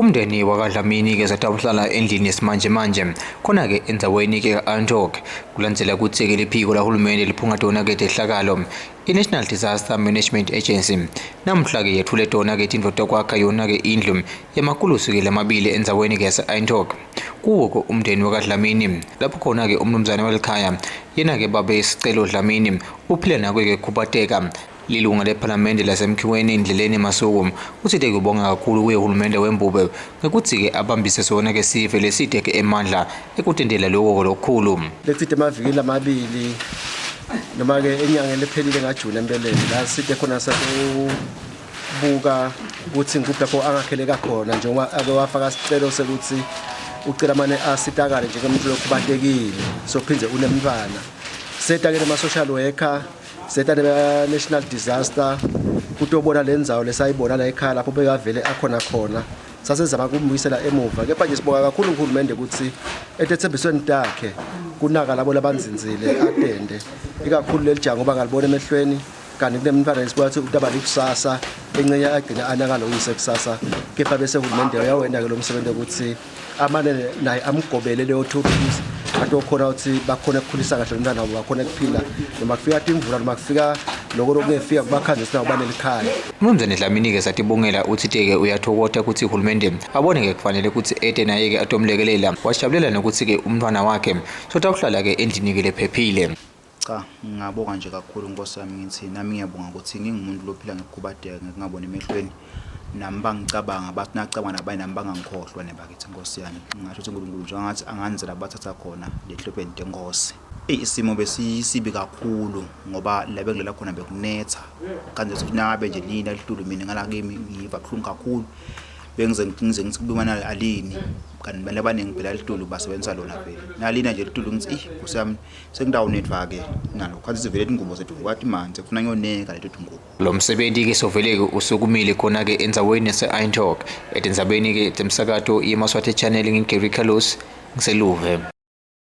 Umndeni wakwaDlamini-ke zatawuhlala endlini yesimanje khona-ke endzaweni-ke ka-Anthoch kulandzela kutsi-ke liphiko lahulumende liphunga-ke tehlakalo i-National Disaster Management Agency namhla-ke yethule tona-ke tintfo tekwakha yona-ke indlu yamakulusi-ke lamabili endzaweni-ke yase-Anthoch kuwo-ke umndeni wakwaDlamini lapho khona-ke umnumzane walikhaya yena-ke babe Sicelo Dlamini uphila nako-ke kukhubateka lilunga lephalamende lasemkhiweni endleleni Masuku uthi-ke kubonga kakhulu kuye uhulumende wembube ngekutsi-ke abambise sona-ke sive leside-ke emandla ekutendela lokho lokukhulu letsite amavikili amabili noma-ke enyangeni ephelile ngaJuni empeleni la side khona sakubuka ukuthi ngikuphi lapho angakheleka khona njengoba ake wafaka sicelo sekuthi ucela mane asitakale njengomuntu lokhubatekile sophindze unemntwana seta-ke nama-social worker seta national disaster kutobona lendzawo lesayibona la ekhaya lapho bekavele akhona khona sasezama kumbuyisela emuva kepha nje sibonga kakhulu uhulumende ukuthi etethembisweni takhe kunaka labo labanzinzile atende ikakhulu lelijanga ngoba ngalibona emehlweni kanti kunemntwana esibuka ukuthi utaba likusasa encenya agcina anaka loyise kusasa kepha bese uhulumende uyawena-ke lo msebenzi ukuthi amane naye amgobele leyo thopisi atokhona ukuthi bakhona ukukhulisa kahle umntwana wabo bakhona kuphila noma kufika timvula noma kufika lokho lokungefika kubakhanzisa nabo banelikhaya. Umnumzane Dlamini-ke satibongela uthi-ke uyathokota ukuthi uhulumende abone-ke kufanele ukuthi ete naye-ke atomlekelela wajabulela nokuthi-ke umntwana wakhe sotawuhlala-ke endlini-ke lephephile. Cha, ngingabonga nje kakhulu Nkosi yami ngithi nami ngiyabonga ukuthi ngingumuntu lophila ngekukhubadeka ngingaboni emehlweni nami bangicabanga bathi nacabanga nabanye nami bangangikhohlwa nebakithi Nkosi yami ngisho ukuthi uNkulunkulu nje ngathi anganzela bathatha khona lehlobeni tenkosi isimo besisibi kakhulu ngoba la bengela khona bekunetha kanti ukuthi nabe nje lina litulu mina ngala kimi ngiva buhlungu kakhulu bengize ngithi kubimana alini kanti bale baningi phela litulu basebenzisa lona phela nalina nje litulu ngithi Nkosi yami sengidawunethwa-ke nalo khathi sivele ingubo zethu kwathi manje kufuna ngiyoneka leto ngubo. Lo msebenzi-ke sovele-ke usukumile khona-ke endzaweni yase-Anthoch etindzabeni-ke temsakato yeMaswati Channel ngingigary Carlos ngiseluve.